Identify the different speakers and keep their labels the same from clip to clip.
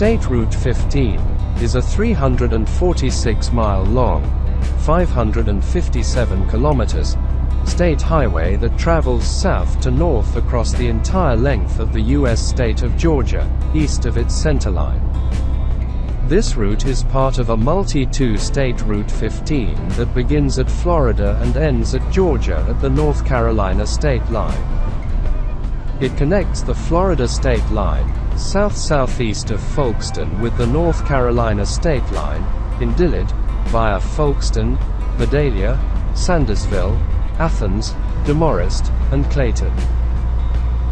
Speaker 1: State Route 15 is a 346-mile-long, 557 kilometers, state highway that travels south to north across the entire length of the U.S. state of Georgia, east of its centerline. This route is part of a multi-two-state Route 15 that begins at Florida and ends at Georgia at the North Carolina state line. It connects the Florida state line, south-southeast of Folkston, with the North Carolina state line, in Dillard, via Folkston, Vidalia, Sandersville, Athens, Demorest, and Clayton.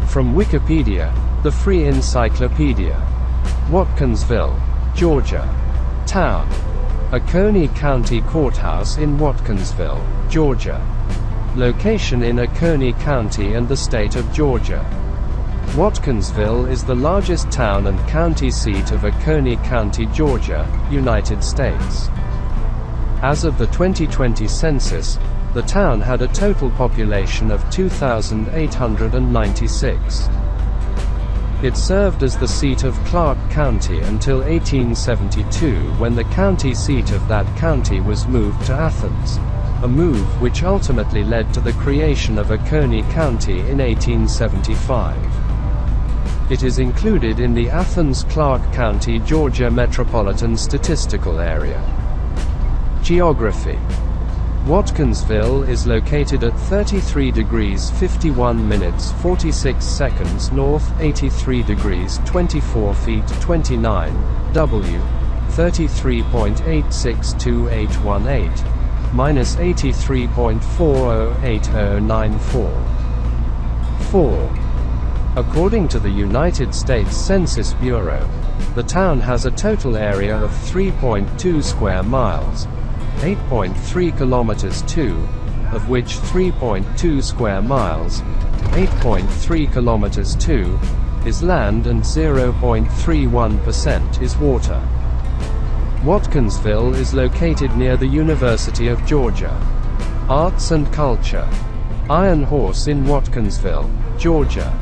Speaker 1: From Wikipedia, the free encyclopedia. Watkinsville, Georgia. Town: Oconee County Courthouse in Watkinsville, Georgia. Location in Oconee County and the state of Georgia. Watkinsville is the largest town and county seat of Oconee County, Georgia, United States. As of the 2020 census, the town had a total population of 2,896. It served as the seat of Clark County until 1872, when the county seat of that county was moved to Athens, a move which ultimately led to the creation of Oconee County in 1875. It is included in the Athens-Clarke County, Georgia Metropolitan Statistical Area. Geography: Watkinsville is located at 33 degrees 51 minutes 46 seconds north, 83 degrees 24 feet 29 W, 33.862818, minus 83.408094. 4. According to the United States Census Bureau, the town has a total area of 3.2 square miles, 8.3 kilometers 2, of which 3.2 square miles, 8.3 kilometers 2, is land and 0.31% is water. Watkinsville is located near the University of Georgia. Arts and culture: Iron Horse in Watkinsville, Georgia.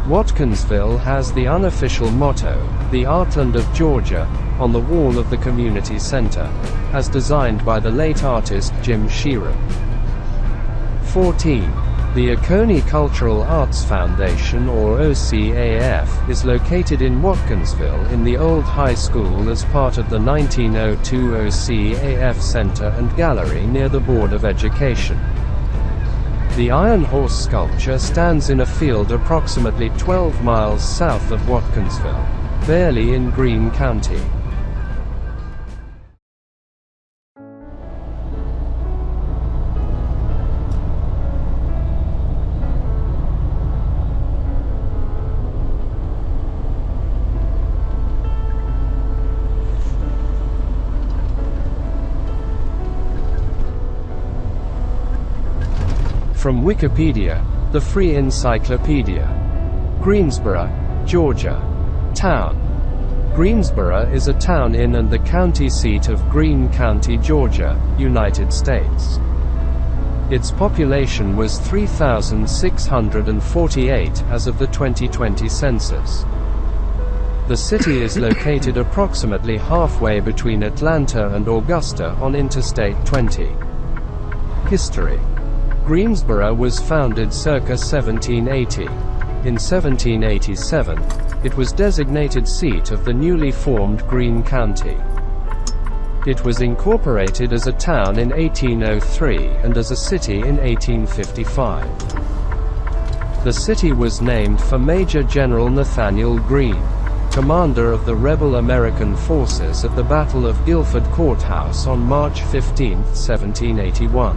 Speaker 1: Watkinsville has the unofficial motto, "The Artland of Georgia," on the wall of the community center, as designed by the late artist Jim Sheeran. 14. The Oconee Cultural Arts Foundation, or OCAF, is located in Watkinsville in the old high school as part of the 1902 OCAF Center and Gallery near the Board of Education. The Iron Horse sculpture stands in a field approximately 12 miles south of Watkinsville, barely in Greene County. From Wikipedia, the free encyclopedia. Greensboro, Georgia. Town: Greensboro is a town in and the county seat of Greene County, Georgia, United States. Its population was 3,648 as of the 2020 census. The city is located approximately halfway between Atlanta and Augusta on Interstate 20. History: Greensboro was founded circa 1780. In 1787, it was designated seat of the newly formed Greene County. It was incorporated as a town in 1803 and as a city in 1855. The city was named for Major General Nathaniel Greene, commander of the rebel American forces at the Battle of Guilford Courthouse on March 15, 1781.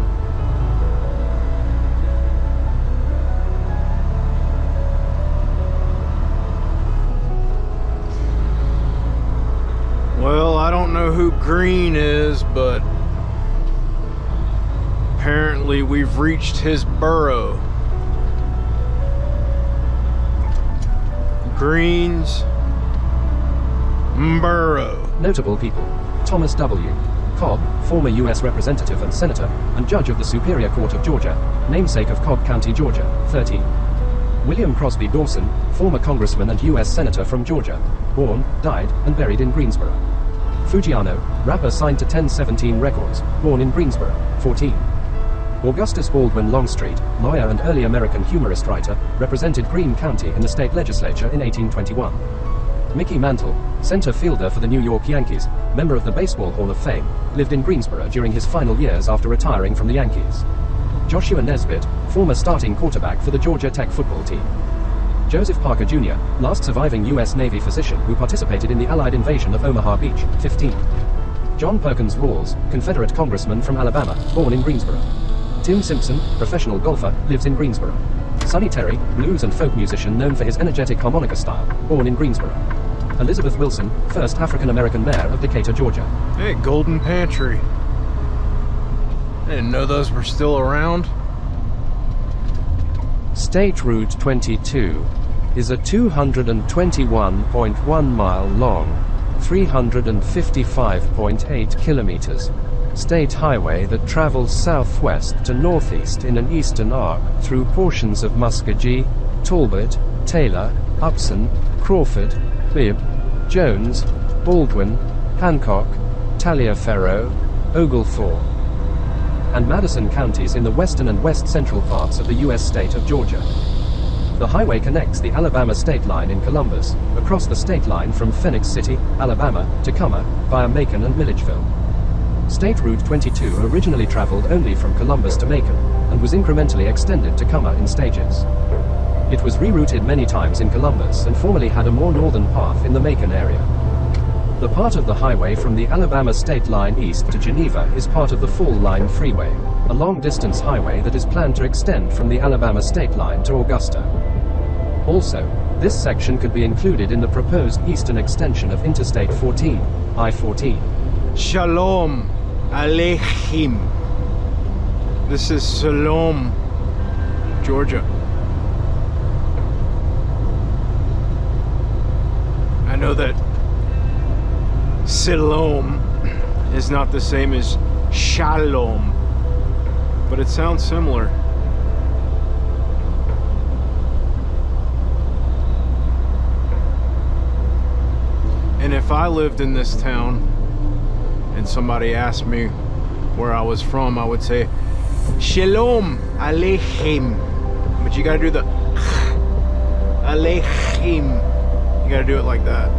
Speaker 2: Well, I don't know who Greene is, but apparently we've reached his burrow. Greene's burrow.
Speaker 1: Notable people: Thomas W. Cobb, former U.S. Representative and Senator, and Judge of the Superior Court of Georgia, namesake of Cobb County, Georgia, 30. William Crosby Dawson, former congressman and U.S. Senator from Georgia. Born, died, and buried in Greensboro. Fujiano, rapper signed to 1017 Records, born in Greensboro. 14. Augustus Baldwin Longstreet, lawyer and early American humorist writer, represented Greene County in the state legislature in 1821. Mickey Mantle, center fielder for the New York Yankees, member of the Baseball Hall of Fame, lived in Greensboro during his final years after retiring from the Yankees. Joshua Nesbitt, former starting quarterback for the Georgia Tech football team. Joseph Parker Jr., last surviving U.S. Navy physician who participated in the Allied invasion of Omaha Beach. 15. John Perkins Rawls, Confederate congressman from Alabama, born in Greensboro. Tim Simpson, professional golfer, lives in Greensboro. Sonny Terry, blues and folk musician known for his energetic harmonica style, born in Greensboro. Elizabeth Wilson, first African-American mayor of Decatur, Georgia.
Speaker 2: Hey, Golden Pantry. I didn't know those were still around.
Speaker 1: State Route 22 is a 221.1 mile long, 355.8 kilometers, state highway that travels southwest to northeast in an eastern arc through portions of Muskogee, Talbot, Taylor, Upson, Crawford, Bibb, Jones, Baldwin, Hancock, Taliaferro, Oglethorpe, and Madison counties in the western and west-central parts of the U.S. state of Georgia. The highway connects the Alabama state line in Columbus, across the state line from Phoenix City, Alabama, to Cummer, via Macon and Milledgeville. State Route 22 originally traveled only from Columbus to Macon, and was incrementally extended to Cummer in stages. It was rerouted many times in Columbus and formerly had a more northern path in the Macon area. The part of the highway from the Alabama state line east to Geneva is part of the Fall Line Freeway, a long-distance highway that is planned to extend from the Alabama state line to Augusta. Also, this section could be included in the proposed eastern extension of Interstate 14, I-14.
Speaker 2: Shalom Aleichem. This is Salome, Georgia. I know that Siloam is not the same as Shalom, but it sounds similar. And if I lived in this town and somebody asked me where I was from, I would say Shalom Aleichem. But you gotta do the Aleichem. You gotta do it like that.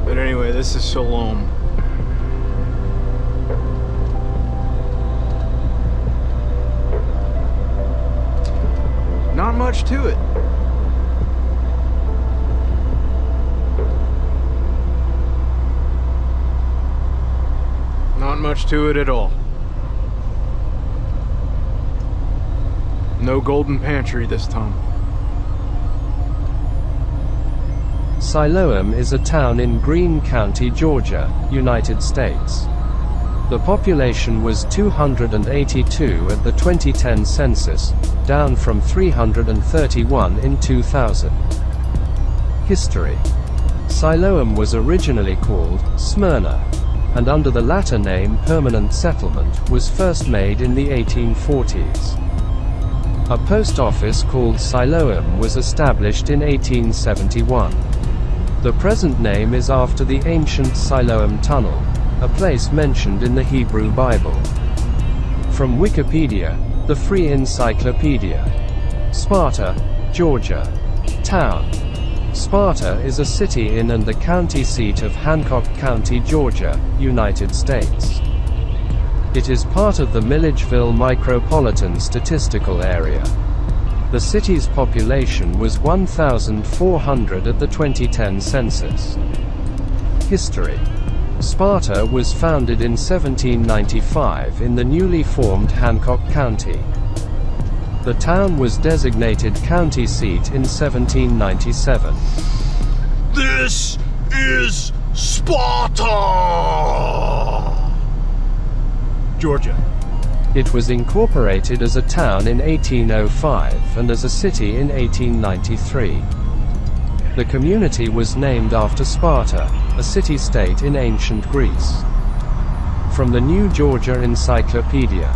Speaker 2: But anyway, this is Shalom. Not much to it. Not much to it at all. No Golden Pantry this time.
Speaker 1: Siloam is a town in Greene County, Georgia, United States. The population was 282 at the 2010 census, down from 331 in 2000. History. Siloam was originally called Smyrna, and under the latter name Permanent Settlement was first made in the 1840s. A post office called Siloam was established in 1871. The present name is after the ancient Siloam Tunnel, a place mentioned in the Hebrew Bible. From Wikipedia, the free encyclopedia. Sparta, Georgia. Town. Sparta is a city in and the county seat of Hancock County, Georgia, United States. It is part of the Milledgeville Micropolitan Statistical Area. The city's population was 1,400 at the 2010 census. History. Sparta was founded in 1795 in the newly formed Hancock County. The town was designated county seat in 1797.
Speaker 2: This is Sparta! Georgia.
Speaker 1: It was incorporated as a town in 1805 and as a city in 1893. The community was named after Sparta, a city-state in ancient Greece. From the New Georgia Encyclopedia.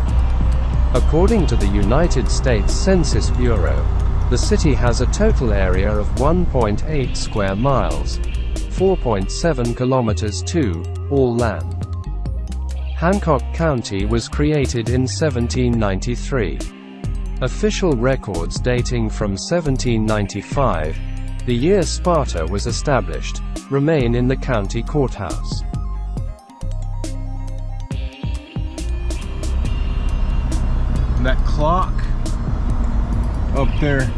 Speaker 1: According to the United States Census Bureau, the city has a total area of 1.8 square miles, 4.7 kilometers to all land. Hancock County was created in 1793. Official records dating from 1795, the year Sparta was established, remain in the county courthouse.
Speaker 2: That clock up there,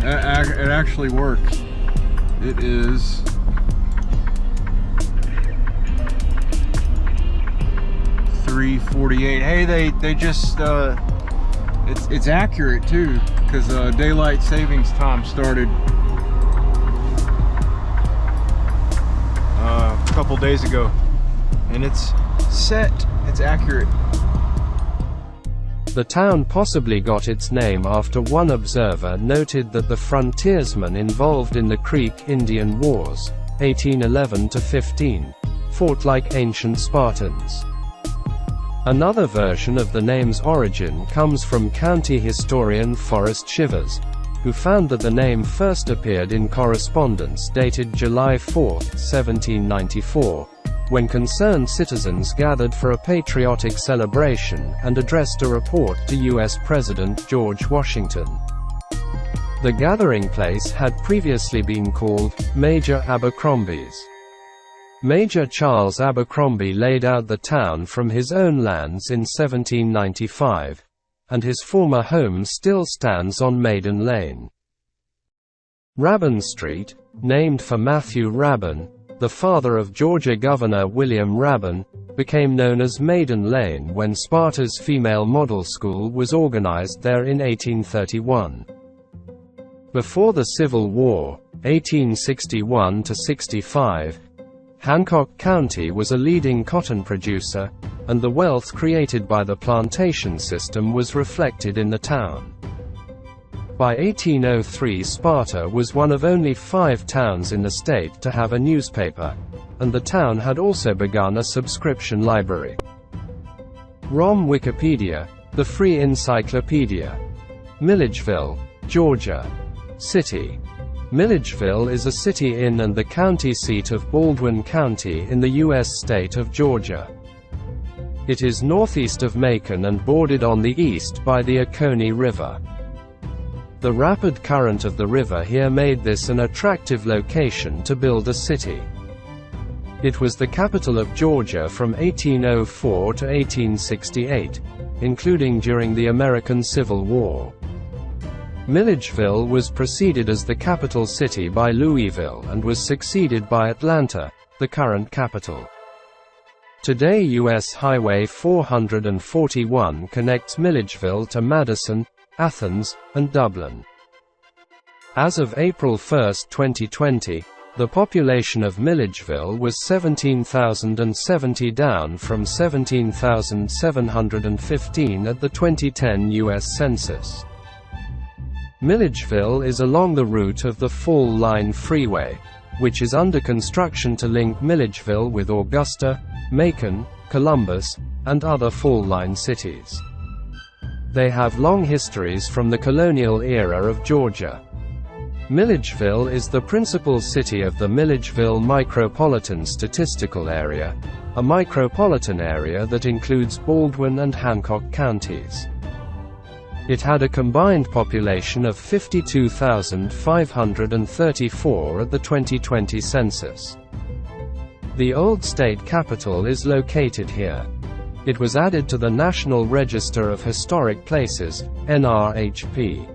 Speaker 2: it actually works. It is 3:48. Hey, they just it's accurate too, because daylight savings time started a couple days ago, and it's set. It's accurate.
Speaker 1: The town possibly got its name after one observer noted that the frontiersmen involved in the Creek Indian Wars, 1811–15, fought like ancient Spartans. Another version of the name's origin comes from county historian Forrest Shivers, who found that the name first appeared in correspondence dated July 4, 1794, when concerned citizens gathered for a patriotic celebration and addressed a report to U.S. President George Washington. The gathering place had previously been called Major Abercrombie's. Major Charles Abercrombie laid out the town from his own lands in 1795, and his former home still stands on Maiden Lane. Rabban Street, named for Matthew Rabban, the father of Georgia Governor William Rabban, became known as Maiden Lane when Sparta's female model school was organized there in 1831. Before the Civil War, 1861–65, Hancock County was a leading cotton producer, and the wealth created by the plantation system was reflected in the town. By 1803, Sparta was one of only 5 towns in the state to have a newspaper, and the town had also begun a subscription library. Rom Wikipedia, the free encyclopedia. Milledgeville, Georgia. City. Milledgeville is a city in and the county seat of Baldwin County in the U.S. state of Georgia. It is northeast of Macon and bordered on the east by the Oconee River. The rapid current of the river here made this an attractive location to build a city. It was the capital of Georgia from 1804 to 1868, including during the American Civil War. Milledgeville was preceded as the capital city by Louisville and was succeeded by Atlanta, the current capital. Today U.S. Highway 441 connects Milledgeville to Madison, Athens, and Dublin. As of April 1, 2020, the population of Milledgeville was 17,070, down from 17,715 at the 2010 U.S. Census. Milledgeville is along the route of the Fall Line Freeway, which is under construction to link Milledgeville with Augusta, Macon, Columbus, and other Fall Line cities. They have long histories from the colonial era of Georgia. Milledgeville is the principal city of the Milledgeville Micropolitan Statistical Area, a micropolitan area that includes Baldwin and Hancock counties. It had a combined population of 52,534 at the 2020 census. The old state capitol is located here. It was added to the National Register of Historic Places, NRHP.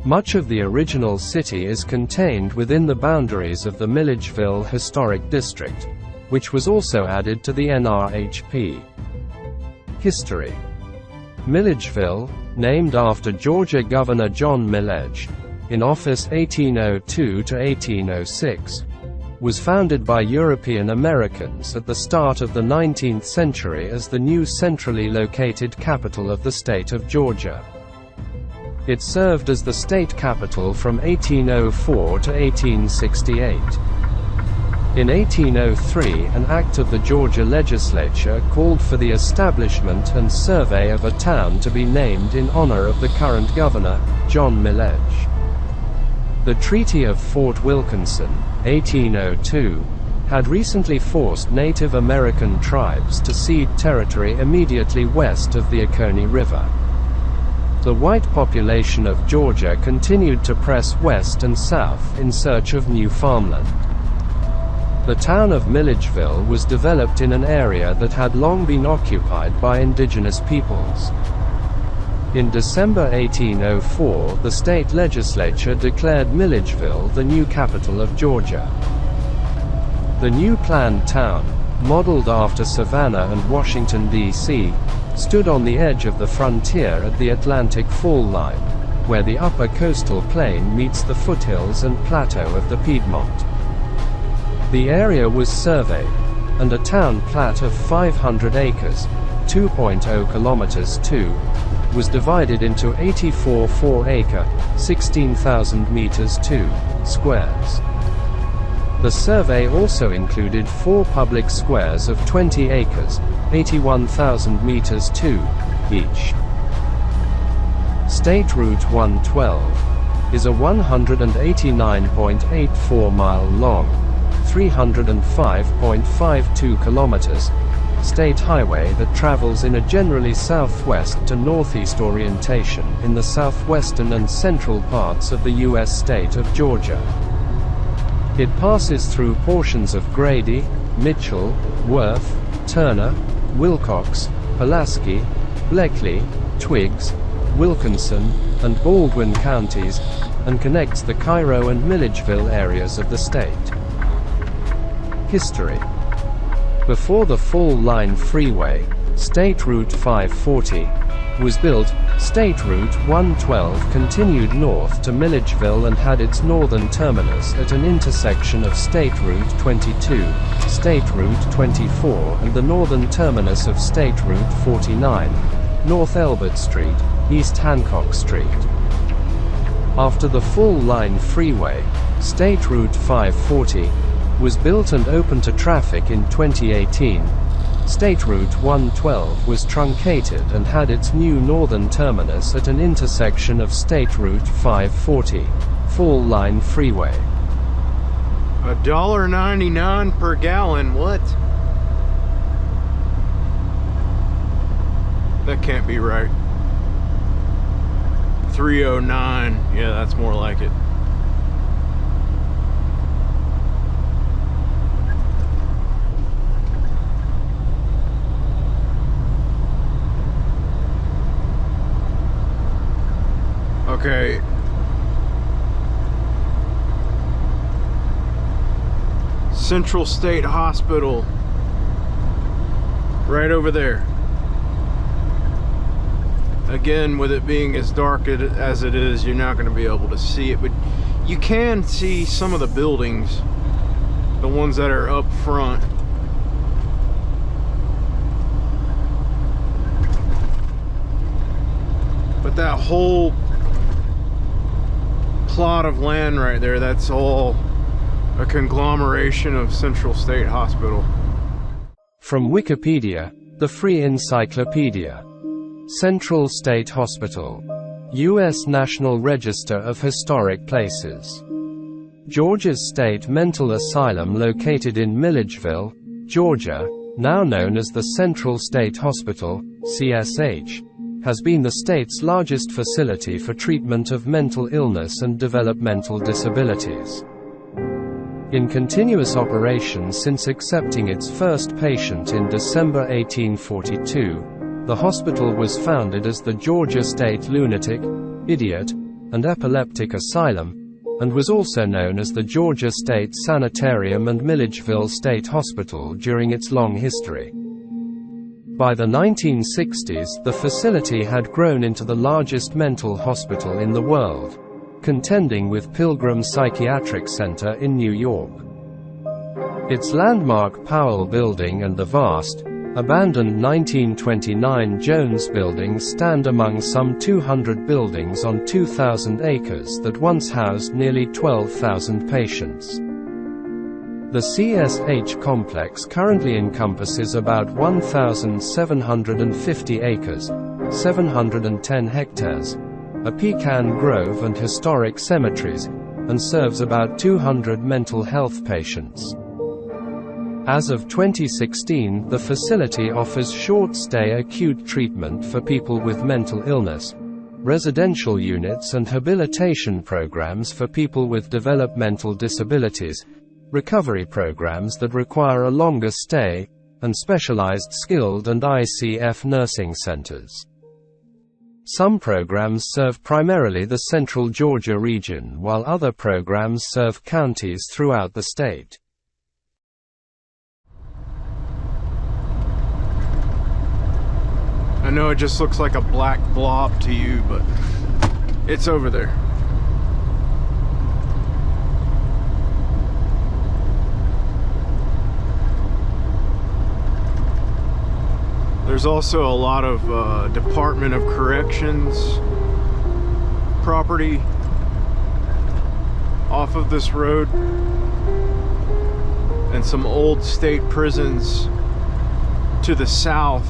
Speaker 1: Much of the original city is contained within the boundaries of the Milledgeville Historic District, which was also added to the NRHP. History. Milledgeville, named after Georgia Governor John Milledge, in office 1802 to 1806, was founded by European Americans at the start of the 19th century as the new centrally located capital of the state of Georgia. It served as the state capital from 1804 to 1868. In 1803, an act of the Georgia legislature called for the establishment and survey of a town to be named in honor of the current governor, John Milledge. The Treaty of Fort Wilkinson, 1802, had recently forced Native American tribes to cede territory immediately west of the Oconee River. The white population of Georgia continued to press west and south in search of new farmland. The town of Milledgeville was developed in an area that had long been occupied by indigenous peoples. In December 1804, the state legislature declared Milledgeville the new capital of Georgia. The new planned town, modeled after Savannah and Washington, D.C., stood on the edge of the frontier at the Atlantic Fall Line, where the upper coastal plain meets the foothills and plateau of the Piedmont. The area was surveyed, and a town plat of 500 acres, 2.0 kilometers (2), was divided into 84 4-acre, 16,000 meters (2) squares. The survey also included 4 public squares of 20 acres, 81,000 meters (2) each. State Route 112 is a 189.84 long, 305.52 kilometers, state highway that travels in a generally southwest to northeast orientation in the southwestern and central parts of the U.S. state of Georgia. It passes through portions of Grady, Mitchell, Worth, Turner, Wilcox, Pulaski, Bleckley, Twiggs, Wilkinson, and Baldwin counties, and connects the Cairo and Milledgeville areas of the state. History. Before the Fall Line Freeway, State Route 540 was built. State Route 112 continued north to Milledgeville and had its northern terminus at an intersection of State Route 22, State Route 24 and the northern terminus of State Route 49, North Elbert Street, East Hancock Street. After the Fall Line Freeway, State Route 540 was built and opened to traffic in 2018. State Route 112 was truncated and had its new northern terminus at an intersection of State Route 540, Fall Line Freeway.
Speaker 2: $1.99 per gallon, what? That can't be right. 309, yeah, that's more like it. Okay. Central State Hospital. Right over there. Again, with it being as dark as it is, you're not going to be able to see it, but you can see some of the buildings, the ones that are up front. But that whole plot of land right there, that's all a conglomeration of Central State Hospital.
Speaker 1: From Wikipedia, the free encyclopedia. Central State Hospital. U.S. National Register of Historic Places. Georgia's State Mental Asylum located in Milledgeville, Georgia, now known as the Central State Hospital, CSH, has been the state's largest facility for treatment of mental illness and developmental disabilities. In continuous operation since accepting its first patient in December 1842, the hospital was founded as the Georgia State Lunatic, Idiot, and Epileptic Asylum, and was also known as the Georgia State Sanitarium and Milledgeville State Hospital during its long history. By the 1960s, the facility had grown into the largest mental hospital in the world, contending with Pilgrim Psychiatric Center in New York. Its landmark Powell Building and the vast, abandoned 1929 Jones Building stand among some 200 buildings on 2,000 acres that once housed nearly 12,000 patients. The CSH complex currently encompasses about 1,750 acres, 710 hectares, a pecan grove and historic cemeteries, and serves about 200 mental health patients. As of 2016, the facility offers short-stay acute treatment for people with mental illness, residential units and habilitation programs for people with developmental disabilities, recovery programs that require a longer stay, and specialized skilled and ICF nursing centers. Some programs serve primarily the central Georgia region, while other programs serve counties throughout the state.
Speaker 2: I know it just looks like a black blob to you, but it's over there. There's also a lot of Department of Corrections property off of this road, and some old state prisons to the south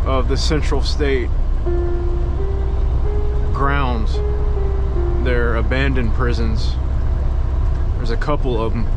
Speaker 2: of the central state grounds. They're abandoned prisons. There's a couple of them.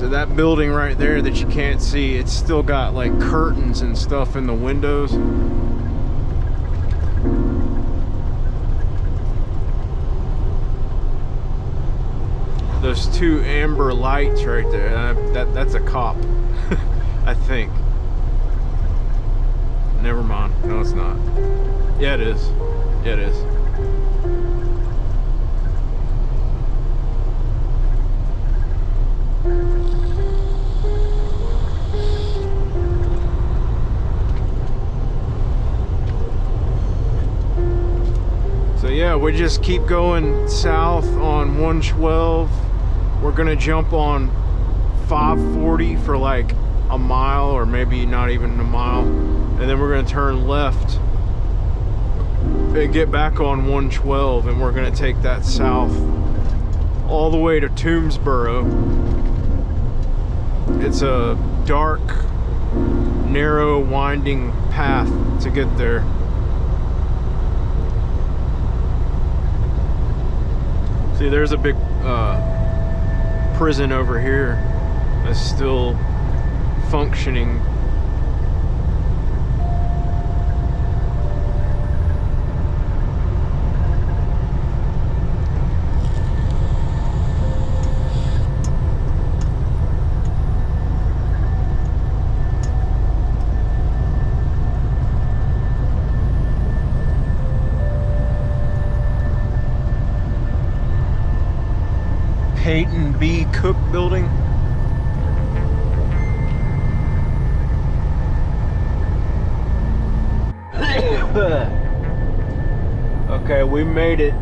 Speaker 2: That building right there that you can't see, it's still got like curtains and stuff in the windows. Those two amber lights right there, that's a cop. I think. Never mind. No, it's not. Yeah, it is. Yeah, it is. Yeah, we just keep going south on 112. We're gonna jump on 540 for like a mile, or maybe not even a mile, and then we're gonna turn left and get back on 112, and we're gonna take that south all the way to Toomsboro. It's a dark, narrow, winding path to get there. See, there's a big prison over here that's still functioning. Peyton B. Cook Building. Okay, we made it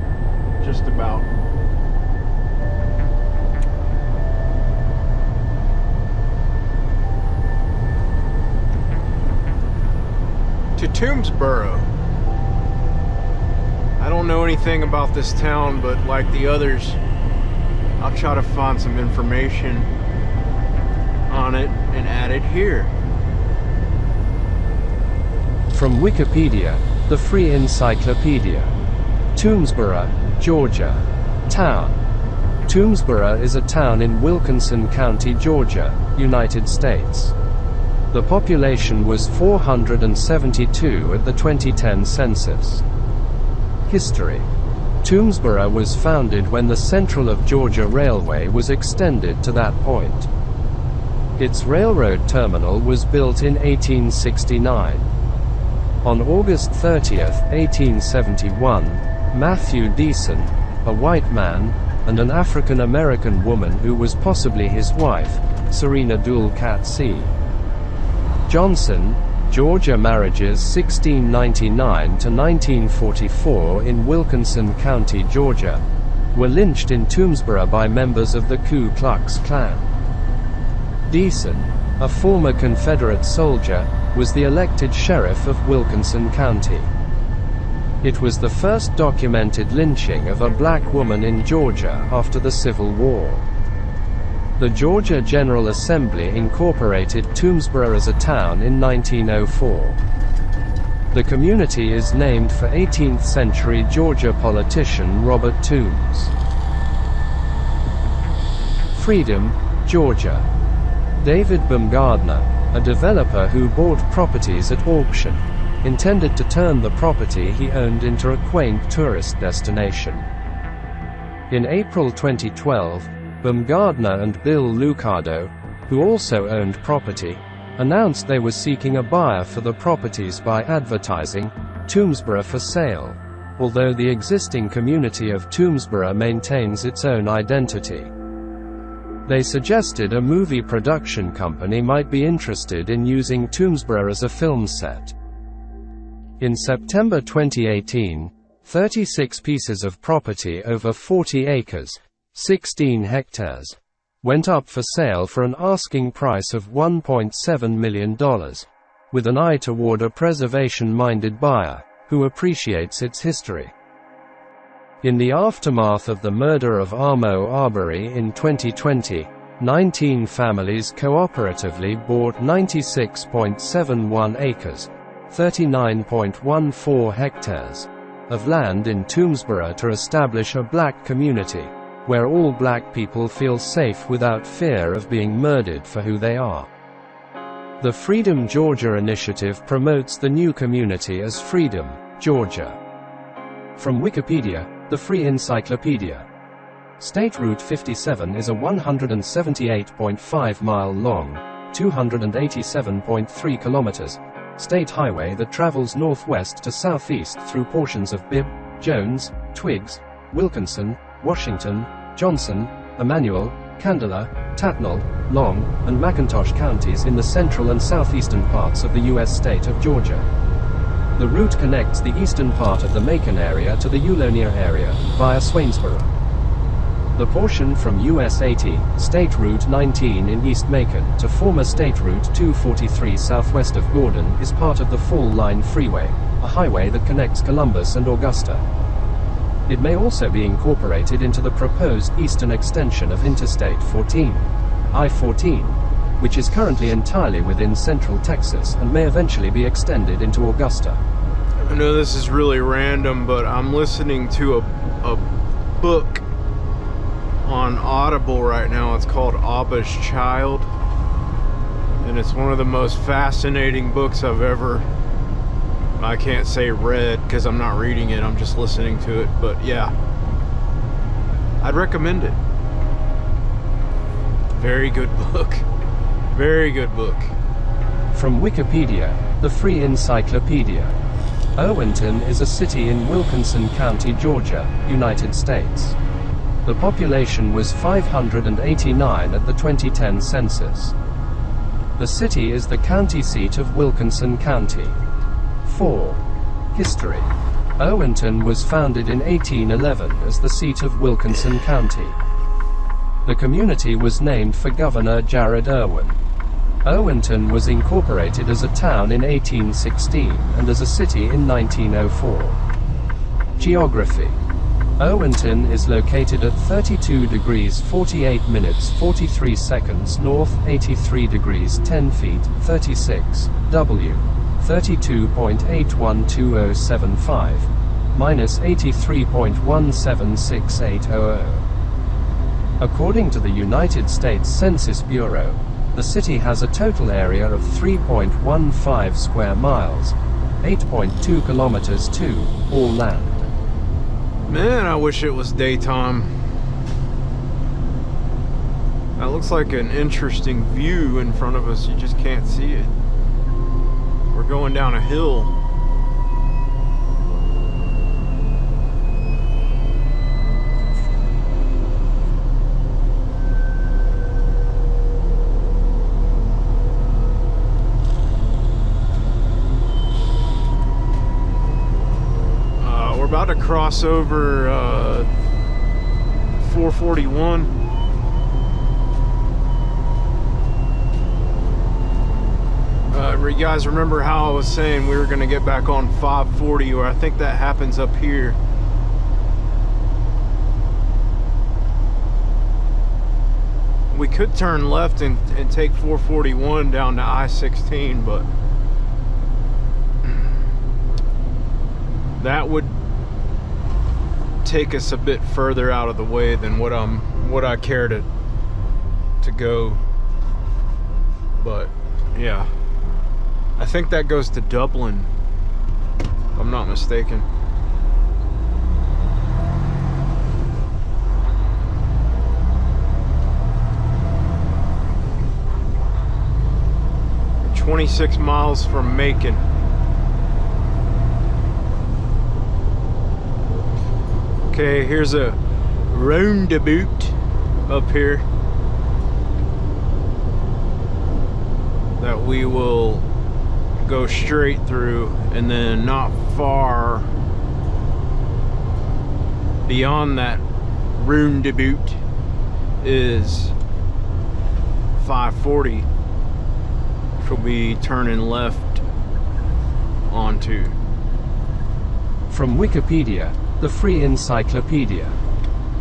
Speaker 2: just about. To Toomsboro. I don't know anything about this town, but like the others, I'll try to find some information on it and add it here.
Speaker 1: From Wikipedia, the free encyclopedia. Toomsboro, Georgia. Town. Toomsboro is a town in Wilkinson County, Georgia, United States. The population was 472 at the 2010 census. History. Toomsboro was founded when the Central of Georgia Railway was extended to that point. Its railroad terminal was built in 1869. On August 30, 1871, Matthew Deason, a white man, and an African-American woman who was possibly his wife, Serena Dule Cat C. Johnson, Georgia marriages 1699 to 1944 in Wilkinson County, Georgia, were lynched in Toomsboro by members of the Ku Klux Klan. Deason, a former Confederate soldier, was the elected sheriff of Wilkinson County. It was the first documented lynching of a black woman in Georgia after the Civil War. The Georgia General Assembly incorporated Toomsboro as a town in 1904. The community is named for 18th-century Georgia politician Robert Toombs. Freedom, Georgia. David Baumgardner, a developer who bought properties at auction, intended to turn the property he owned into a quaint tourist destination. In April 2012, Baumgardner and Bill Lucado, who also owned property, announced they were seeking a buyer for the properties by advertising Toomsboro for sale, although the existing community of Toomsboro maintains its own identity. They suggested a movie production company might be interested in using Toomsboro as a film set. In September 2018, 36 pieces of property over 40 acres, 16 hectares, went up for sale for an asking price of $1.7 million, with an eye toward a preservation-minded buyer, who appreciates its history. In the aftermath of the murder of Amo Arbery in 2020, 19 families cooperatively bought 96.71 acres, 39.14 hectares, of land in Toomsboro to establish a black community, where all black people feel safe without fear of being murdered for who they are. The Freedom Georgia initiative promotes the new community as Freedom, Georgia. From Wikipedia, the free encyclopedia. State Route 57 is a 178.5-mile long, 287.3 kilometers, state highway that travels northwest to southeast through portions of Bibb, Jones, Twiggs, Wilkinson, Washington, Johnson, Emmanuel, Candela, Tatnall, Long, and McIntosh counties in the central and southeastern parts of the U.S. state of Georgia. The route connects the eastern part of the Macon area to the Ulonia area, via Swainsboro. The portion from US 80, State Route 19 in East Macon, to former State Route 243 southwest of Gordon is part of the Fall Line Freeway, a highway that connects Columbus and Augusta. It may also be incorporated into the proposed eastern extension of Interstate 14, I-14, which is currently entirely within central Texas and may eventually be extended into Augusta.
Speaker 2: I know this is really random, but I'm listening to a book on Audible right now. It's called Abba's Child, and it's one of the most fascinating books I've ever, I can't say read because I'm not reading it, I'm just listening to it, but yeah, I'd recommend it. Very good book. Very good book.
Speaker 1: From Wikipedia, the free encyclopedia. Owenton is a city in Wilkinson County, Georgia, United States. The population was 589 at the 2010 census. The city is the county seat of Wilkinson County. 4. History. Owenton was founded in 1811 as the seat of Wilkinson County. The community was named for Governor Jared Irwin. Owenton was incorporated as a town in 1816 and as a city in 1904. Geography. Owenton is located at 32 degrees 48 minutes 43 seconds north, 83 degrees 10 feet 36 W, 32.812075, minus 83.176800. According to the United States Census Bureau, the city has a total area of 3.15 square miles, 8.2 kilometers to, all land.
Speaker 2: Man, I wish it was daytime. That looks like an interesting view in front of us. You just can't see it. We're going down a hill. cross over 441. You guys remember how I was saying we were going to get back on 540, or I think that happens up here. We could turn left and take 441 down to I-16, but that would take us a bit further out of the way than what I care to go. But yeah, I think that goes to Dublin, if I'm not mistaken. We're 26 miles from Macon. Okay, here's a roundabout up here that we will go straight through, and then not far beyond that roundabout is 540, which will be turning left onto.
Speaker 1: From Wikipedia, the free encyclopedia.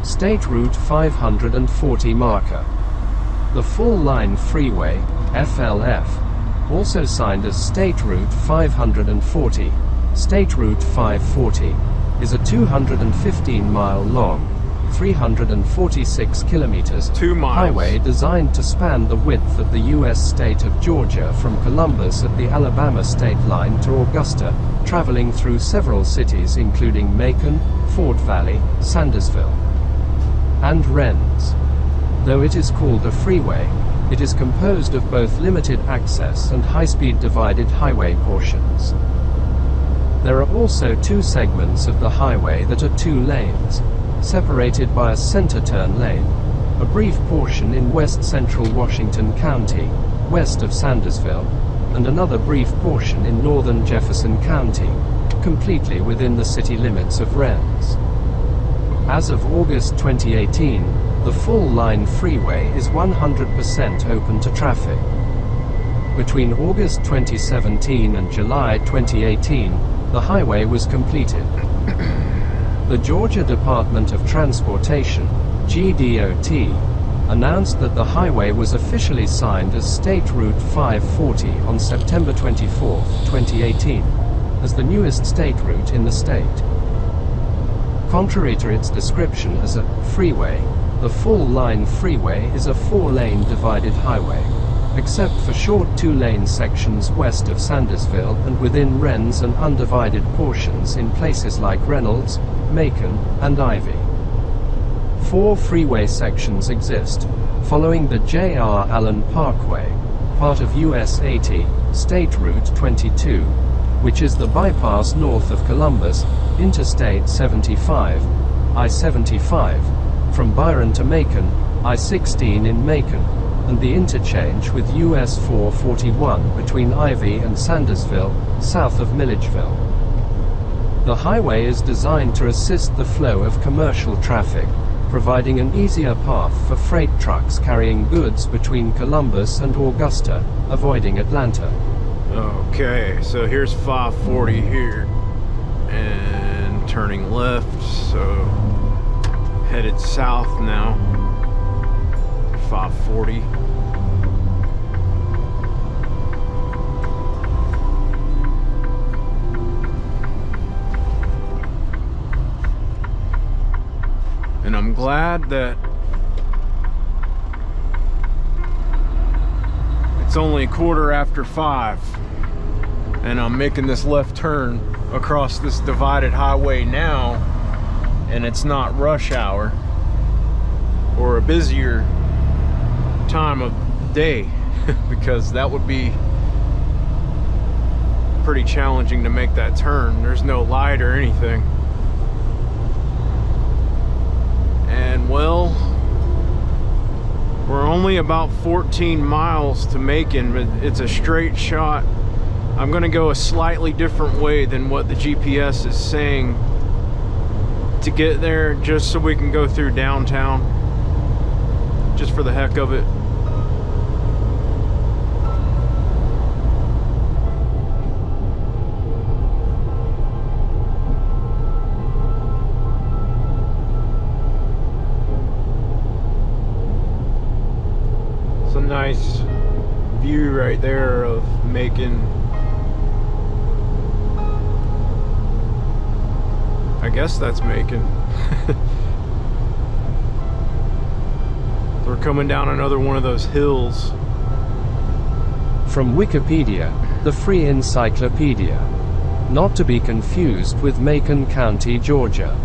Speaker 1: State Route 540 marker. The Full Line Freeway, FLF, also signed as State Route 540, State Route 540, is a 215-mile long, 346 kilometers
Speaker 2: 2 miles
Speaker 1: highway designed to span the width of the U.S. state of Georgia from Columbus at the Alabama state line to Augusta, traveling through several cities including Macon, Fort Valley, Sandersville, and Rennes. Though it is called a freeway, it is composed of both limited access and high-speed divided highway portions. There are also two segments of the highway that are 2 lanes, separated by a center turn lane, a brief portion in west-central Washington County, west of Sandersville, and another brief portion in northern Jefferson County, completely within the city limits of Rennes. As of August 2018, the Full Line Freeway is 100% open to traffic. Between August 2017 and July 2018, the highway was completed. The Georgia Department of Transportation, GDOT, announced that the highway was officially signed as State Route 540 on September 24, 2018, as the newest state route in the state. Contrary to its description as a freeway, the Full Line Freeway is a 4-lane divided highway, except for short 2-lane sections west of Sandersville and within Rennes and undivided portions in places like Reynolds, Macon, and Ivy. 4 freeway sections exist, following the J.R. Allen Parkway, part of US 80, State Route 22, which is the bypass north of Columbus, Interstate 75, I-75, from Byron to Macon, I-16 in Macon, and the interchange with US 441 between Ivy and Sandersville, south of Milledgeville. The highway is designed to assist the flow of commercial traffic, providing an easier path for freight trucks carrying goods between Columbus and Augusta, avoiding Atlanta.
Speaker 2: Okay, so here's 540 here, and turning left, so headed south now, 540. And I'm glad that it's only 5:15 and I'm making this left turn across this divided highway now, and it's not rush hour or a busier time of day because that would be pretty challenging to make that turn. There's no light or anything. And well, we're only about 14 miles to Macon, but it's a straight shot. I'm gonna go a slightly different way than what the GPS is saying to get there just so we can go through downtown, just for the heck of it. It's a nice view right there of Macon. I guess that's Macon. We're coming down another one of those hills.
Speaker 1: From Wikipedia, the free encyclopedia. Not to be confused with Macon County, Georgia.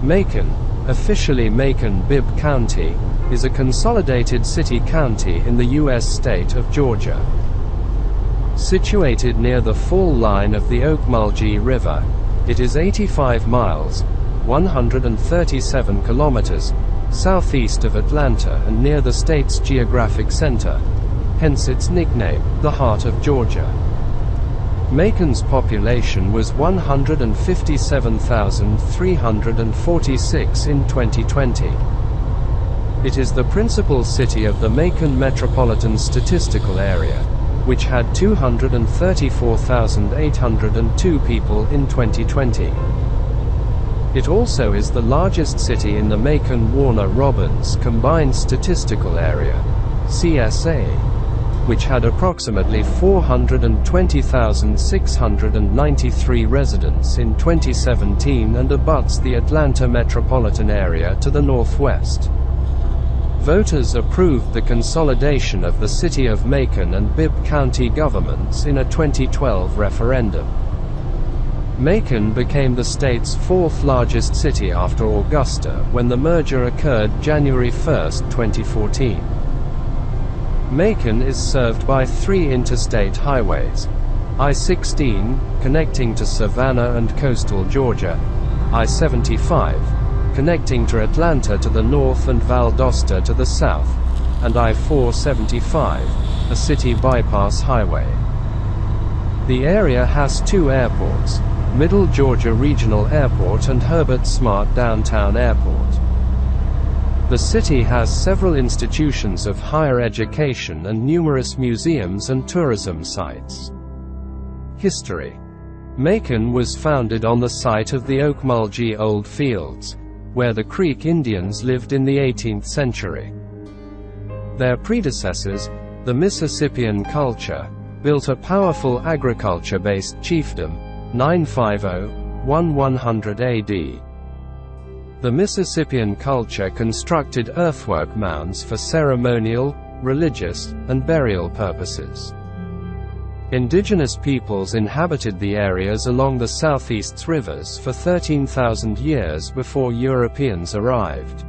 Speaker 1: Macon, officially Macon-Bibb County, is a consolidated city-county in the U.S. state of Georgia. Situated near the fall line of the Ocmulgee River, it is 85 miles, 137 kilometers, southeast of Atlanta and near the state's geographic center, hence its nickname, the Heart of Georgia. Macon's population was 157,346 in 2020. It is the principal city of the Macon Metropolitan Statistical Area, which had 234,802 people in 2020. It also is the largest city in the Macon-Warner-Robins Combined Statistical Area, CSA, which had approximately 420,693 residents in 2017 and abuts the Atlanta metropolitan area to the northwest. Voters approved the consolidation of the City of Macon and Bibb County governments in a 2012 referendum. Macon became the state's fourth largest city after Augusta when the merger occurred January 1, 2014. Macon is served by 3 interstate highways: I-16, connecting to Savannah and coastal Georgia, I-75, connecting to Atlanta to the north and Valdosta to the south, and I-475, a city bypass highway. The area has 2 airports, Middle Georgia Regional Airport and Herbert Smart Downtown Airport. The city has several institutions of higher education and numerous museums and tourism sites. History. Macon was founded on the site of the Ocmulgee Old Fields, where the Creek Indians lived in the 18th century. Their predecessors, the Mississippian culture, built a powerful agriculture-based chiefdom, 950–1100 AD. The Mississippian culture constructed earthwork mounds for ceremonial, religious, and burial purposes. Indigenous peoples inhabited the areas along the southeast's rivers for 13,000 years before Europeans arrived.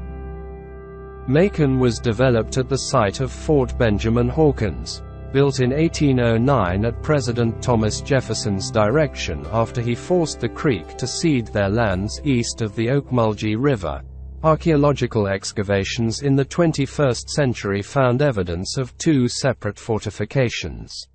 Speaker 1: Macon was developed at the site of Fort Benjamin Hawkins, built in 1809 at President Thomas Jefferson's direction after he forced the Creek to cede their lands east of the Ocmulgee River. Archaeological excavations in the 21st century found evidence of 2 separate fortifications.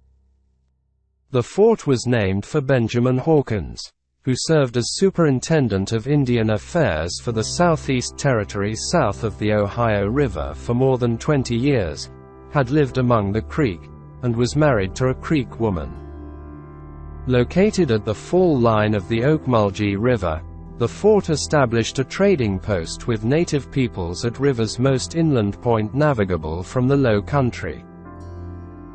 Speaker 1: The fort was named for Benjamin Hawkins, who served as Superintendent of Indian Affairs for the Southeast Territory south of the Ohio River for more than 20 years, had lived among the Creek, and was married to a Creek woman. Located at the fall line of the Ocmulgee River, the fort established a trading post with native peoples at river's most inland point navigable from the low country.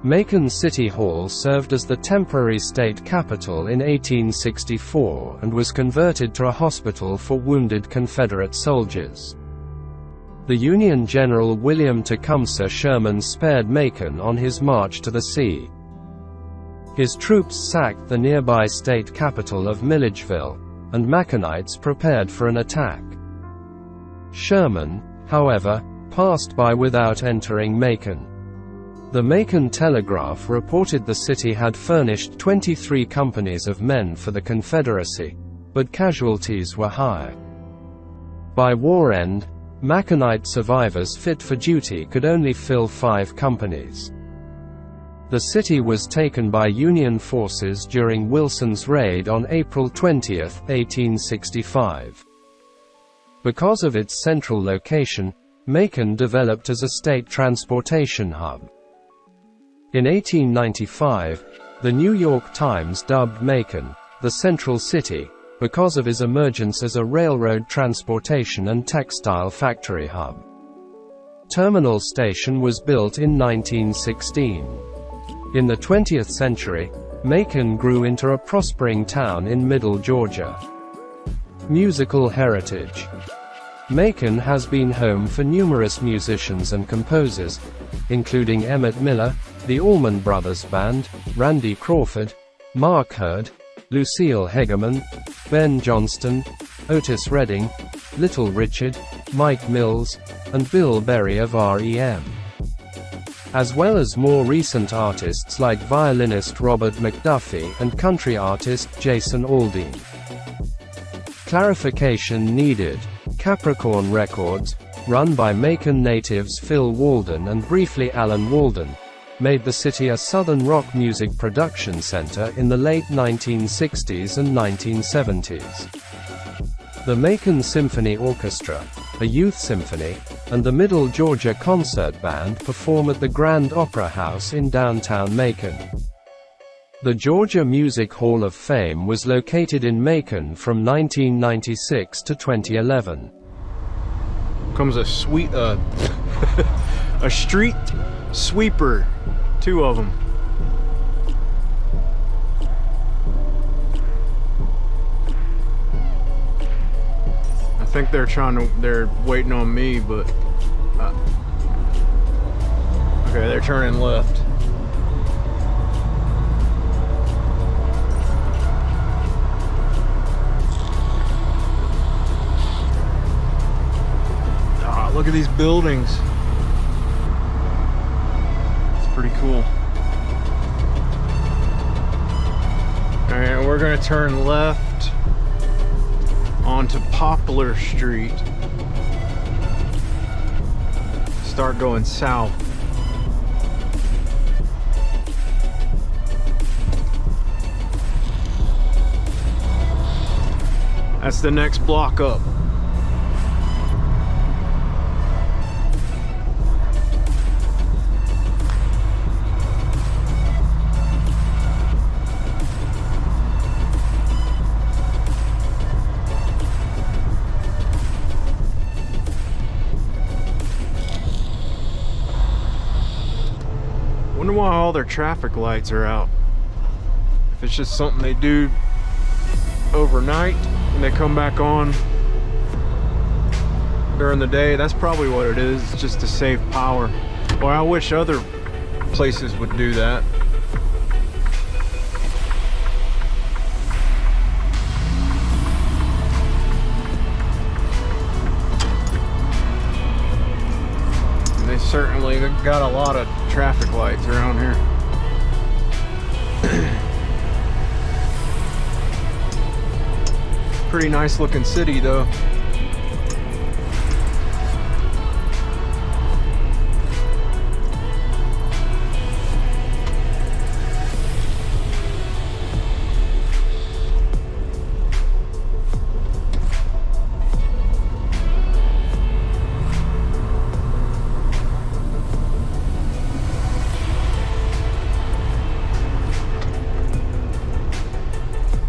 Speaker 1: Macon City Hall served as the temporary state capital in 1864 and was converted to a hospital for wounded Confederate soldiers. The Union General William Tecumseh Sherman spared Macon on his march to the sea. His troops sacked the nearby state capital of Milledgeville, and Maconites prepared for an attack. Sherman, however, passed by without entering Macon. The Macon Telegraph reported the city had furnished 23 companies of men for the Confederacy, but casualties were high. By war end, Maconite survivors fit for duty could only fill 5 companies. The city was taken by Union forces during Wilson's raid on April 20, 1865. Because of its central location, Macon developed as a state transportation hub. In 1895, the New York Times dubbed Macon the Central City because of his emergence as a railroad transportation and textile factory hub. Terminal Station was built in 1916. In the 20th century, Macon grew into a prospering town in Middle Georgia. Musical heritage. Macon has been home for numerous musicians and composers, including Emmett Miller, the Allman Brothers Band, Randy Crawford, Mark Hurd, Lucille Hegeman, Ben Johnston, Otis Redding, Little Richard, Mike Mills, and Bill Berry of R.E.M., as well as more recent artists like violinist Robert McDuffie and country artist Jason Aldean. Clarification needed. Capricorn Records, run by Macon natives Phil Walden and briefly Alan Walden, made the city a southern rock music production center in the late 1960s and 1970s. The Macon Symphony Orchestra, a youth symphony, and the Middle Georgia Concert Band perform at the Grand Opera House in downtown Macon. The Georgia Music Hall of Fame was located in Macon from 1996 to 2011.
Speaker 2: Comes a a street sweeper, 2 of them. I think they're waiting on me, but okay, they're turning left. Look at these buildings. It's pretty cool. Alright, we're gonna turn left onto Poplar Street. Start going south. That's the next block up. Wonder why all their traffic lights are out. If it's just something they do overnight and they come back on during the day, that's probably what it is. It's just to save power. Well, I wish other places would do that. They certainly got a lot of traffic lights around here. Pretty nice looking city though.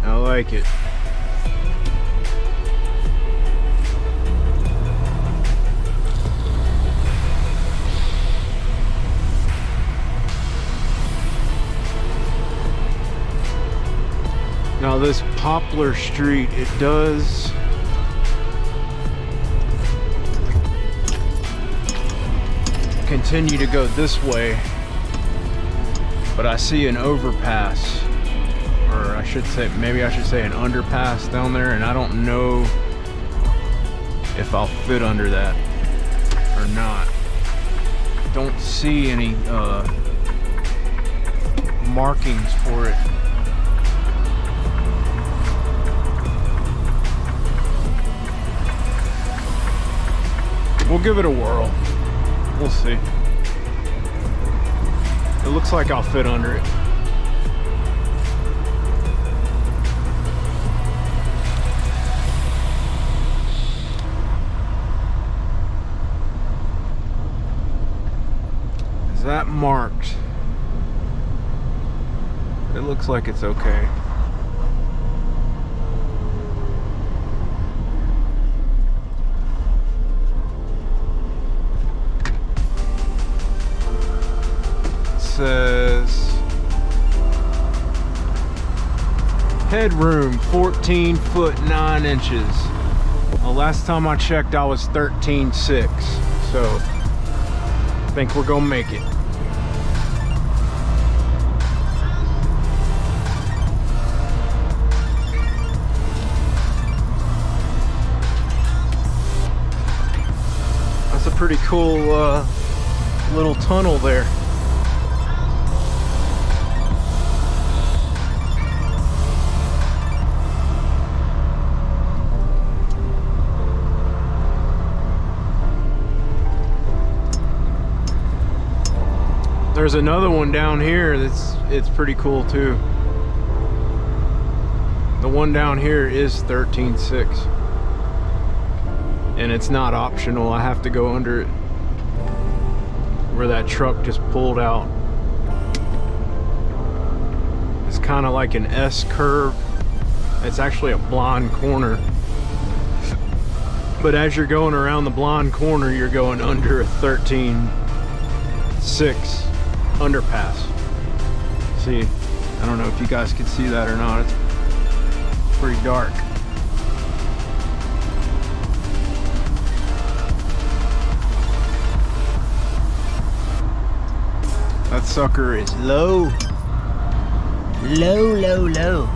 Speaker 2: I like it. Now this Poplar Street, it does continue to go this way, but I see an overpass, or I should say, maybe I should say an underpass down there, and I don't know if I'll fit under that or not. Don't see any markings for it. We'll give it a whirl. We'll see. It looks like I'll fit under it. Is that marked? It looks like it's okay. It says headroom 14 foot 9 inches. Well, last time I checked I was 13.6, so I think we're gonna make it. That's a pretty cool little tunnel there. There's another one down here it's pretty cool too. The one down here is 13.6. And it's not optional. I have to go under it where that truck just pulled out. It's kind of like an S curve. It's actually a blind corner. But as you're going around the blind corner, you're going under a 13.6 underpass. See, I don't know if you guys can see that or not. It's pretty dark. That sucker is low. Low, low, low.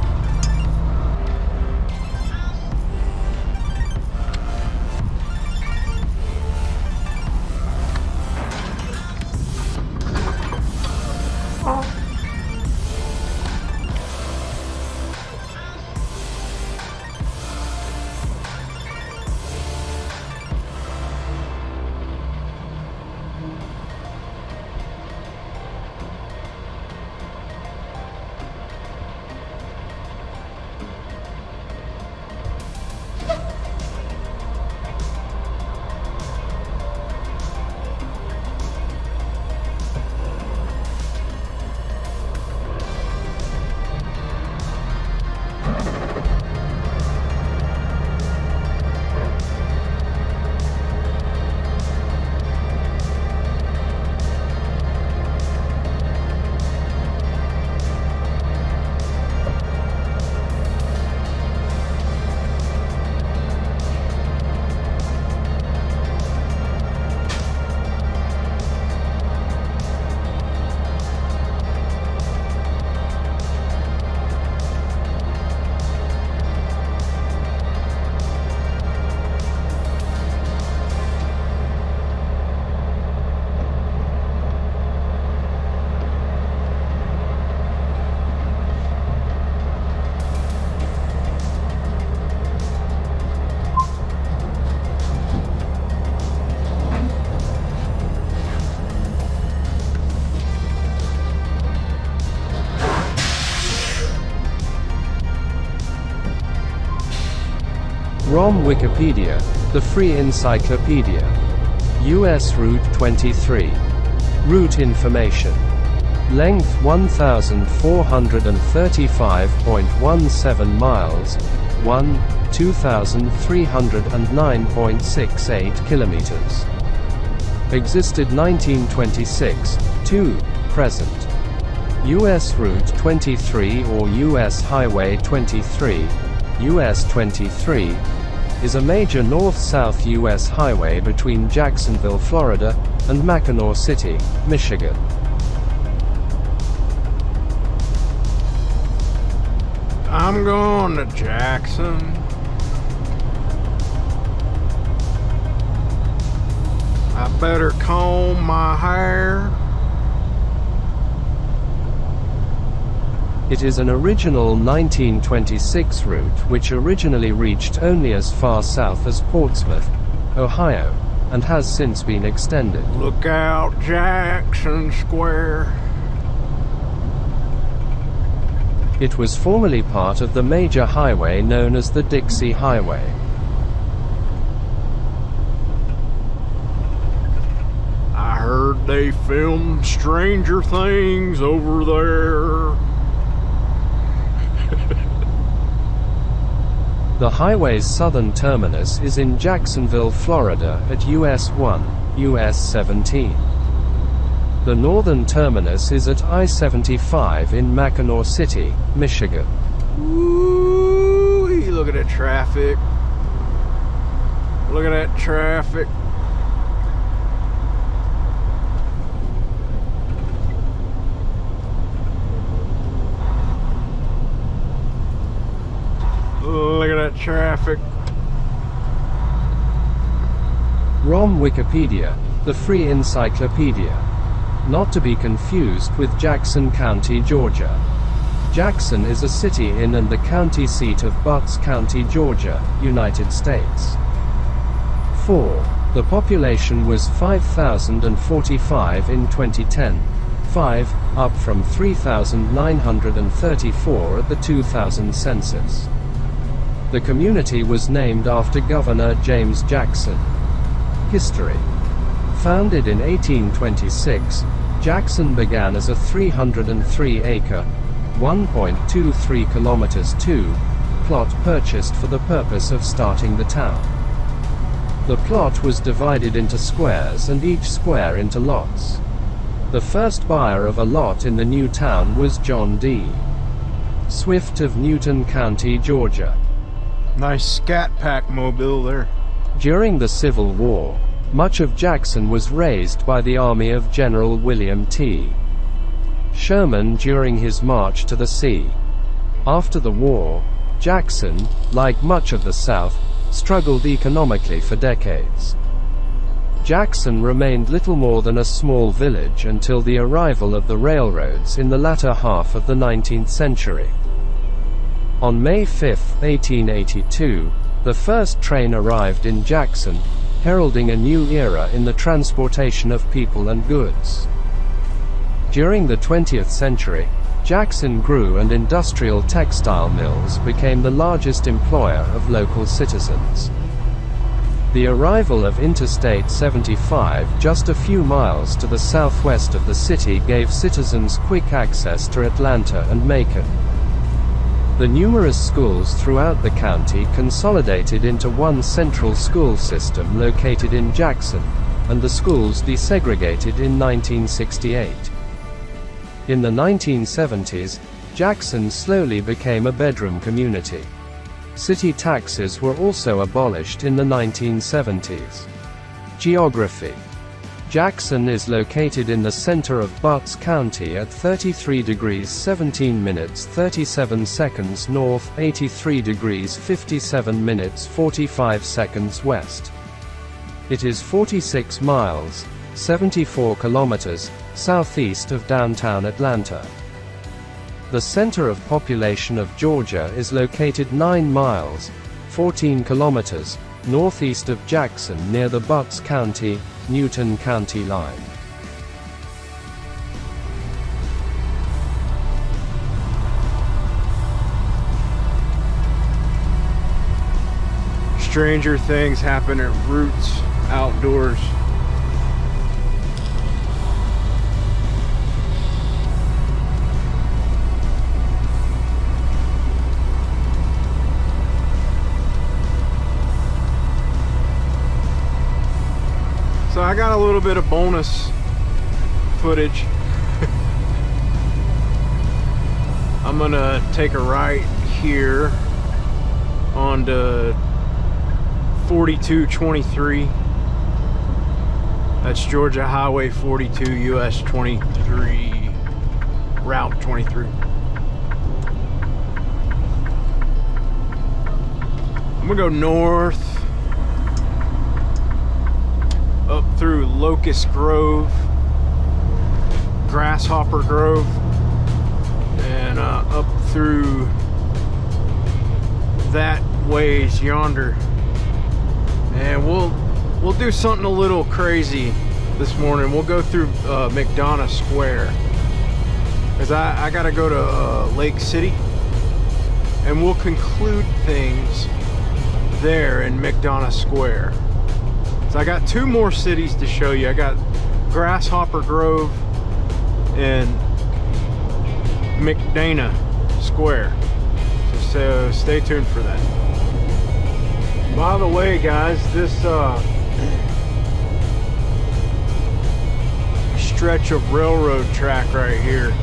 Speaker 1: From Wikipedia, the free encyclopedia. US Route 23. Route information. Length 1,435.17 miles. 2,309.68 kilometers. Existed 1926 to present. US Route 23 or US Highway 23, US 23, is a major north-south U.S. highway between Jacksonville, Florida, and Mackinac City, Michigan.
Speaker 2: I'm going to Jackson. I better comb my hair.
Speaker 1: It is an original 1926 route which originally reached only as far south as Portsmouth, Ohio, and has since been extended.
Speaker 2: Look out, Jackson Square.
Speaker 1: It was formerly part of the major highway known as the Dixie Highway.
Speaker 2: I heard They filmed Stranger Things over there.
Speaker 1: The highway's southern terminus is in Jacksonville, Florida at US 1, US 17. The northern terminus is at I-75 in Mackinac City, Michigan.
Speaker 2: Ooh, look at that traffic. Look at that traffic. Look at that traffic.
Speaker 1: ROM Wikipedia, the free encyclopedia. Not to be confused with Jackson County, Georgia. Jackson is a city in and the county seat of Butts County, Georgia, United States. 4. The population was 5,045 in 2010. 5, up from 3,934 at the 2000 census. The community was named after Governor James Jackson. History. Founded in 1826, Jackson began as a 303-acre, 1.23 kilometers 2, plot purchased for the purpose of starting the town. The plot was divided into squares and each square into lots. The first buyer of a lot in the new town was John D. Swift of Newton County, Georgia.
Speaker 2: Nice Scat Pack mobile there.
Speaker 1: During the Civil War, much of Jackson was razed by the army of General William T. Sherman during his march to the sea. After the war, Jackson, like much of the South, struggled economically for decades. Jackson remained little more than a small village until the arrival of the railroads in the latter half of the 19th century. On May 5, 1882, the first train arrived in Jackson, heralding a new era in the transportation of people and goods. During the 20th century, Jackson grew and industrial textile mills became the largest employer of local citizens. The arrival of Interstate 75 just a few miles to the southwest of the city gave citizens quick access to Atlanta and Macon. The numerous schools throughout the county consolidated into one central school system located in Jackson, and the schools desegregated in 1968. In the 1970s, Jackson slowly became a bedroom community. City taxes were also abolished in the 1970s. Geography. Jackson is located in the center of Butts County at 33 degrees 17 minutes 37 seconds north, 83 degrees 57 minutes 45 seconds west. It is 46 miles, 74 kilometers, southeast of downtown Atlanta. The center of population of Georgia is located 9 miles, 14 kilometers, northeast of Jackson near the Butts County, Newton County line.
Speaker 2: Stranger things happen at Roots Outdoors. So I got a little bit of bonus footage. I'm gonna take a right here onto 4223. That's Georgia Highway 42, US 23, Route 23. I'm gonna go north up through Locust Grove, Grasshopper Grove, and up through that ways yonder. And we'll do something a little crazy this morning. We'll go through McDonough Square, because I gotta go to Lake City, and we'll conclude things there in McDonough Square. So I got 2 more cities to show you. I got Grasshopper Grove and McDana Square. So stay tuned for that. By the way, guys, this stretch of railroad track right here,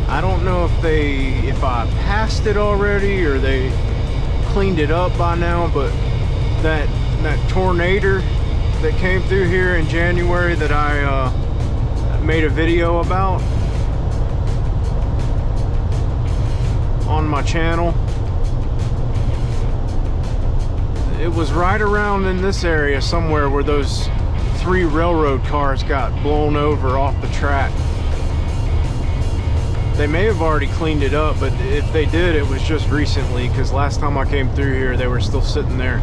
Speaker 2: I don't know if I passed it already or they cleaned it up by now, but that tornado that came through here in January that I made a video about on my channel, it was right around in this area somewhere where those 3 railroad cars got blown over off the track. They may have already cleaned it up, but if they did, it was just recently, because last time I came through here they were still sitting there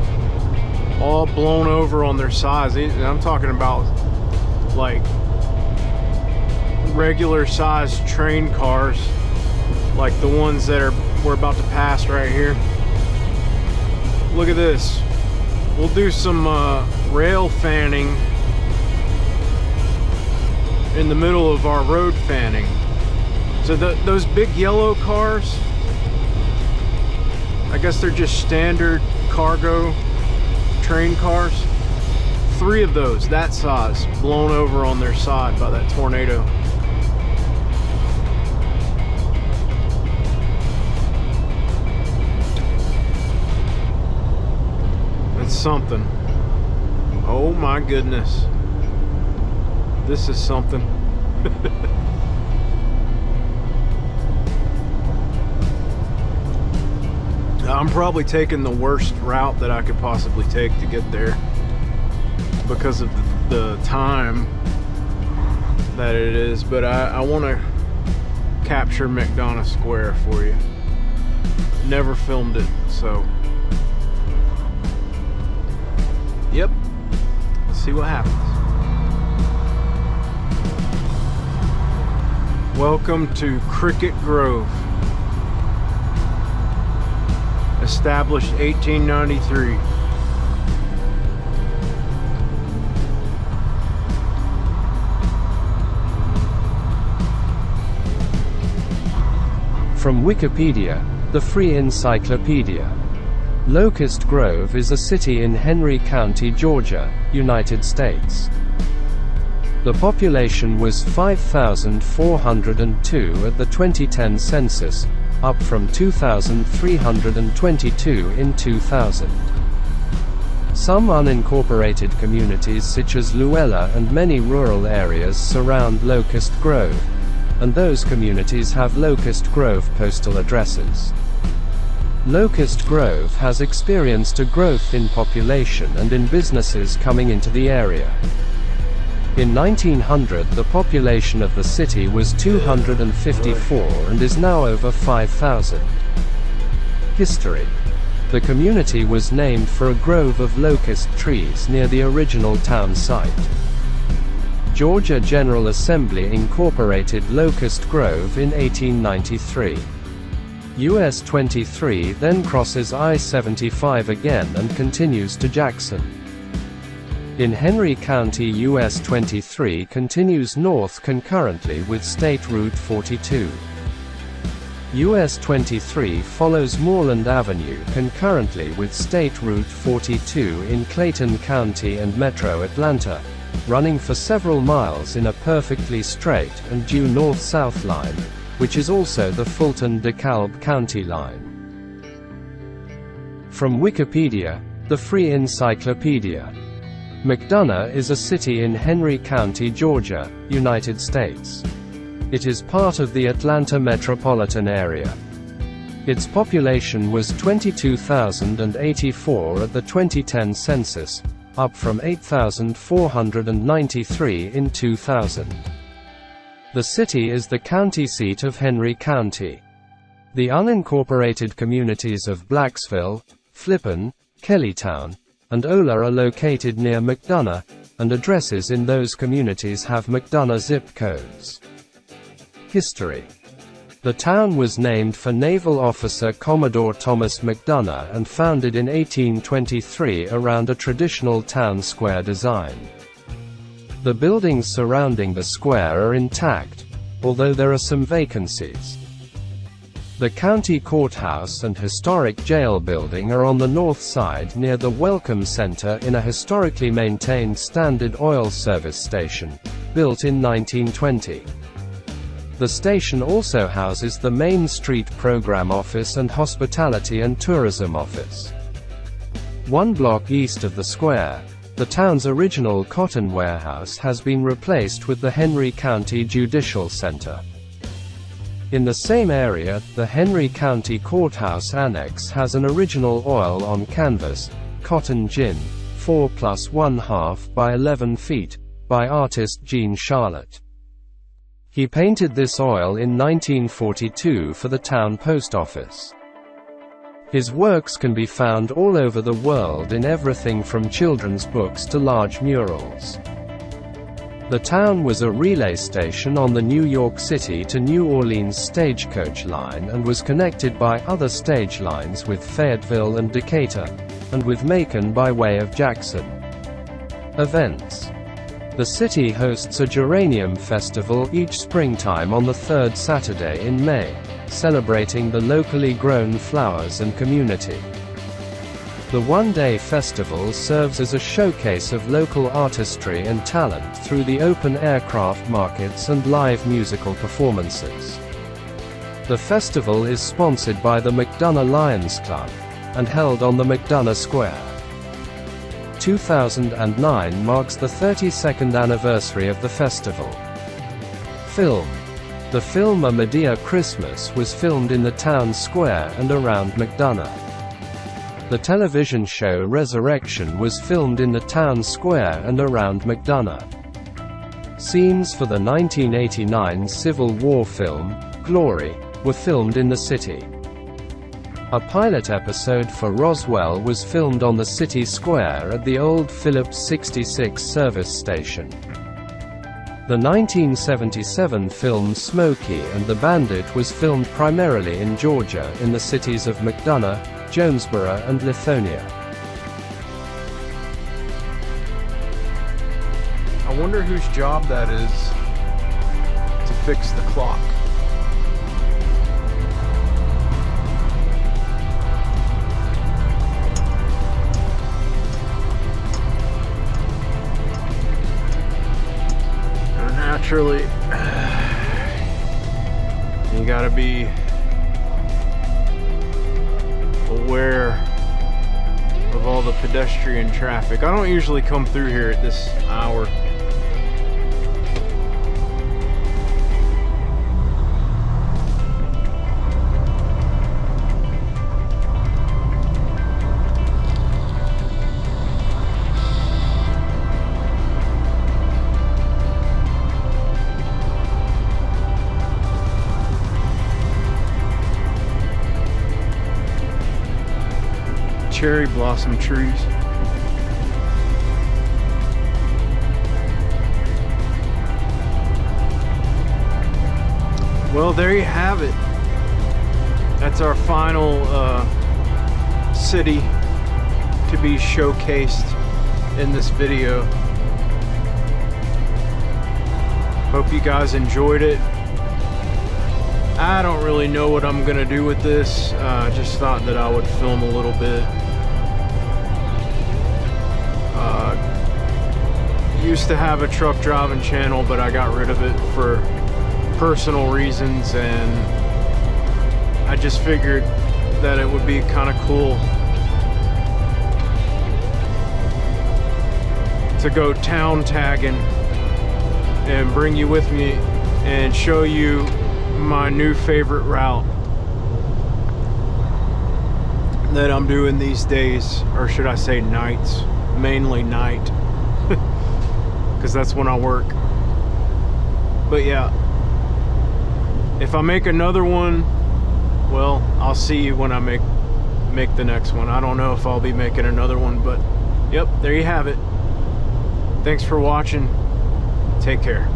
Speaker 2: all blown over on their sides. And I'm talking about like regular sized train cars, like the ones that we're about to pass right here. Look at this. We'll do some rail fanning in the middle of our road fanning. So those big yellow cars, I guess they're just standard cargo train cars. 3 of those, that size, blown over on their side by that tornado. It's something. Oh my goodness. This is something. I'm probably taking the worst route that I could possibly take to get there because of the time that it is, but I want to capture McDonough Square for you. Never filmed it, so yep, let's see what happens. Welcome to Cricket Grove. Established 1893.
Speaker 1: From Wikipedia, the free encyclopedia. Locust Grove is a city in Henry County, Georgia, United States. The population was 5,402 at the 2010 census, up from 2,322 in 2000. Some unincorporated communities such as Luella and many rural areas surround Locust Grove, and those communities have Locust Grove postal addresses. Locust Grove has experienced a growth in population and in businesses coming into the area. In 1900, the population of the city was 254 and is now over 5,000. History. The community was named for a grove of locust trees near the original town site. Georgia General Assembly incorporated Locust Grove in 1893. US 23 then crosses I-75 again and continues to Jackson. In Henry County, US 23 continues north concurrently with State Route 42. US 23 follows Moreland Avenue concurrently with State Route 42 in Clayton County and Metro Atlanta, running for several miles in a perfectly straight and due north-south line, which is also the Fulton-DeKalb County line. From Wikipedia, the free encyclopedia. McDonough is a city in Henry County, Georgia, United States. It is part of the Atlanta metropolitan area. Its population was 22,084 at the 2010 census, up from 8,493 in 2000. The city is the county seat of Henry County. The unincorporated communities of Blacksville, Flippin, Kellytown, and Ola are located near McDonough, and addresses in those communities have McDonough zip codes. History. The town was named for naval officer Commodore Thomas McDonough and founded in 1823 around a traditional town square design. The buildings surrounding the square are intact, although there are some vacancies. The county courthouse and historic jail building are on the north side near the Welcome Center in a historically maintained Standard Oil service station, built in 1920. The station also houses the Main Street Program Office and Hospitality and Tourism Office. 1 block east of the square, the town's original cotton warehouse has been replaced with the Henry County Judicial Center. In the same area, the Henry County Courthouse Annex has an original oil on canvas, cotton gin, 4+1/2 by 11 feet, by artist Jean Charlotte. He painted this oil in 1942 for the town post office. His works can be found all over the world in everything from children's books to large murals. The town was a relay station on the New York City to New Orleans stagecoach line and was connected by other stage lines with Fayetteville and Decatur, and with Macon by way of Jackson. Events. The city hosts a geranium festival each springtime on the third Saturday in May, celebrating the locally grown flowers and community. The one-day festival serves as a showcase of local artistry and talent through the open-air craft markets and live musical performances. The festival is sponsored by the McDonough Lions Club, and held on the McDonough Square. 2009 marks the 32nd anniversary of the festival. Film. The film A Medea Christmas was filmed in the town square and around McDonough. The television show Resurrection was filmed in the town square and around McDonough. Scenes for the 1989 Civil War film, Glory, were filmed in the city. A pilot episode for Roswell was filmed on the city square at the old Phillips 66 service station. The 1977 film Smokey and the Bandit was filmed primarily in Georgia in the cities of McDonough, Jonesboro and Lithonia.
Speaker 2: I wonder whose job that is to fix the clock. Naturally, you gotta be aware of all the pedestrian traffic. I don't usually come through here at this hour. Cherry blossom trees. Well, there you have it. That's our final city to be showcased in this video. Hope you guys enjoyed it. I don't really know what I'm gonna do with this. Just thought that I would film a little bit. Used to have a truck driving channel, but I got rid of it for personal reasons, and I just figured that it would be kind of cool to go town tagging and bring you with me and show you my new favorite route that I'm doing these days, or should I say nights, mainly night, because that's when I work. But yeah, if I make another one, well, I'll see you when I make the next one. I don't know if I'll be making another one, but yep, there you have it. Thanks for watching. Take care.